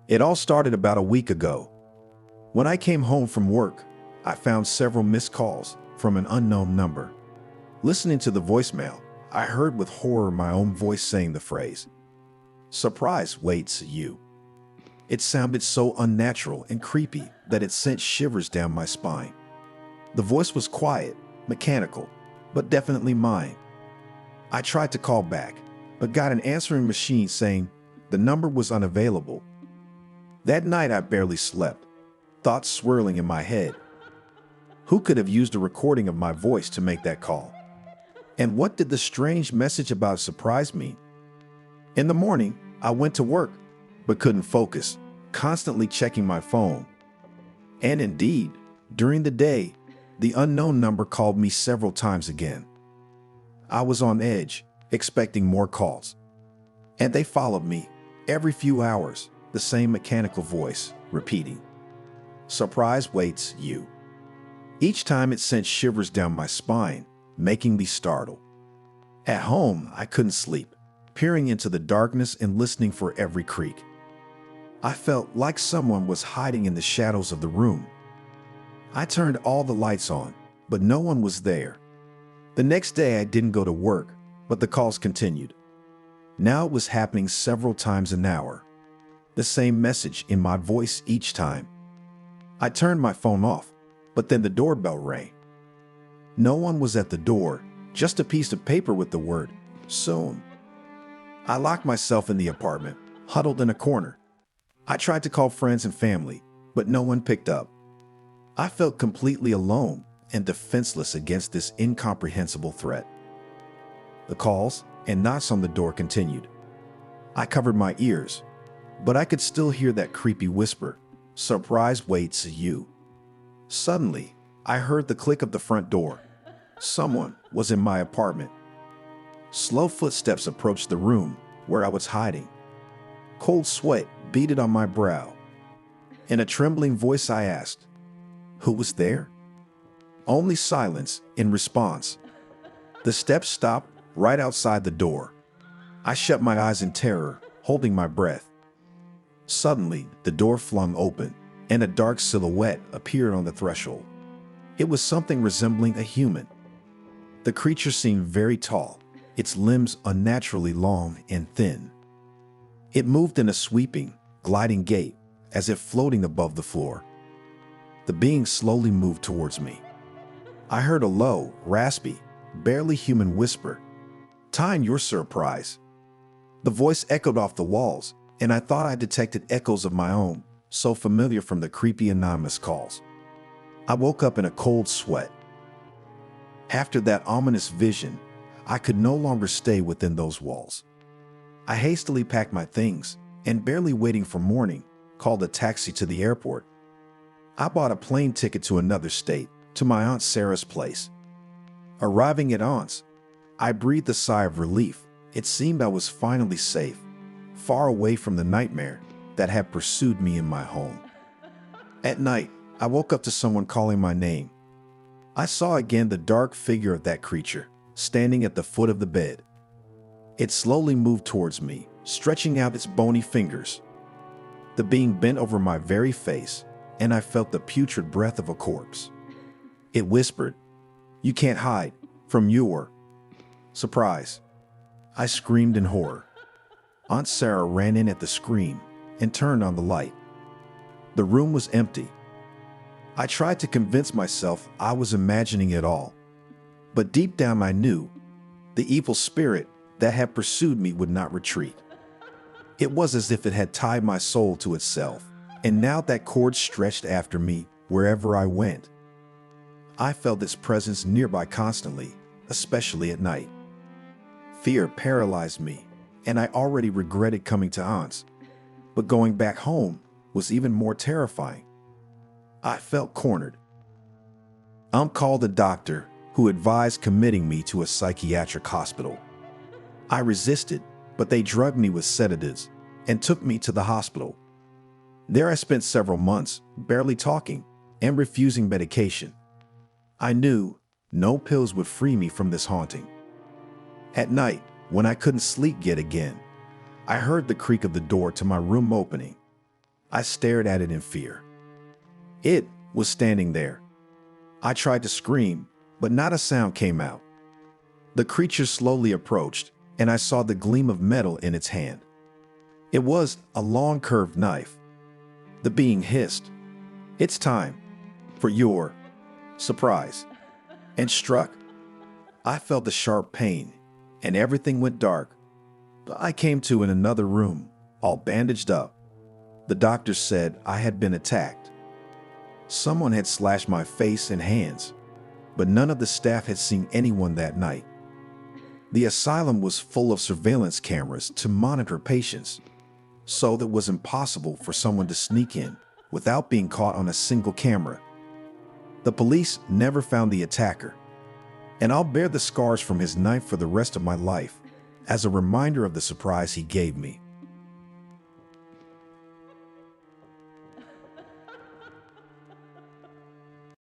It all started about a week ago. When I came home from work, I found several missed calls from an unknown number. Listening to the voicemail, I heard with horror my own voice saying the phrase, "Surprise waits you." It sounded so unnatural and creepy that it sent shivers down my spine. The voice was quiet, mechanical, but definitely mine. I tried to call back, but got an answering machine saying the number was unavailable. That night I barely slept, thoughts swirling in my head. Who could have used a recording of my voice to make that call? And what did the strange message about surprise mean? In the morning, I went to work, but couldn't focus, constantly checking my phone. And indeed, during the day, the unknown number called me several times again. I was on edge, expecting more calls. And they followed me, every few hours, the same mechanical voice, repeating, "Surprise waits you." Each time it sent shivers down my spine, making me startled. At home, I couldn't sleep, peering into the darkness and listening for every creak. I felt like someone was hiding in the shadows of the room. I turned all the lights on, but no one was there. The next day I didn't go to work, but the calls continued. Now it was happening several times an hour. The same message in my voice each time. I turned my phone off, but then the doorbell rang. No one was at the door, just a piece of paper with the word, "Soon." I locked myself in the apartment, huddled in a corner. I tried to call friends and family, but no one picked up. I felt completely alone and defenseless against this incomprehensible threat. The calls and knocks on the door continued. I covered my ears, but I could still hear that creepy whisper, "Surprise waits you." Suddenly, I heard the click of the front door. Someone was in my apartment. Slow footsteps approached the room where I was hiding. Cold sweat beaded on my brow. In a trembling voice I asked, "Who was there?" Only silence in response. The steps stopped right outside the door. I shut my eyes in terror, holding my breath. Suddenly, the door flung open, and a dark silhouette appeared on the threshold. It was something resembling a human. The creature seemed very tall, its limbs unnaturally long and thin. It moved in a sweeping, gliding gait, as if floating above the floor. The being slowly moved towards me. I heard a low, raspy, barely human whisper, "Time your surprise." The voice echoed off the walls, and I thought I detected echoes of my own, so familiar from the creepy anonymous calls. I woke up in a cold sweat. After that ominous vision, I could no longer stay within those walls. I hastily packed my things and, barely waiting for morning, called a taxi to the airport. I bought a plane ticket to another state, to my Aunt Sarah's place. Arriving at Aunt's, I breathed a sigh of relief. It seemed I was finally safe, far away from the nightmare that had pursued me in my home. At night, I woke up to someone calling my name. I saw again the dark figure of that creature, standing at the foot of the bed. It slowly moved towards me, stretching out its bony fingers. The being bent over my very face, and I felt the putrid breath of a corpse. It whispered, "You can't hide from your surprise." I screamed in horror. Aunt Sarah ran in at the scream and turned on the light. The room was empty. I tried to convince myself I was imagining it all, but deep down I knew the evil spirit that had pursued me would not retreat. It was as if it had tied my soul to itself, and now that cord stretched after me wherever I went. I felt its presence nearby constantly, especially at night. Fear paralyzed me, and I already regretted coming to Aunt's, but going back home was even more terrifying. I felt cornered. Aunt called a doctor who advised committing me to a psychiatric hospital. I resisted, but they drugged me with sedatives and took me to the hospital. There I spent several months, barely talking and refusing medication. I knew no pills would free me from this haunting. At night, when I couldn't sleep yet again, I heard the creak of the door to my room opening. I stared at it in fear. It was standing there. I tried to scream, but not a sound came out. The creature slowly approached, and I saw the gleam of metal in its hand. It was a long curved knife. The being hissed, "It's time for your surprise," and struck. I felt the sharp pain, and everything went dark. I came to in another room, all bandaged up. The doctor said I had been attacked. Someone had slashed my face and hands, but none of the staff had seen anyone that night. The asylum was full of surveillance cameras to monitor patients, so it was impossible for someone to sneak in without being caught on a single camera. The police never found the attacker, and I'll bear the scars from his knife for the rest of my life as a reminder of the surprise he gave me.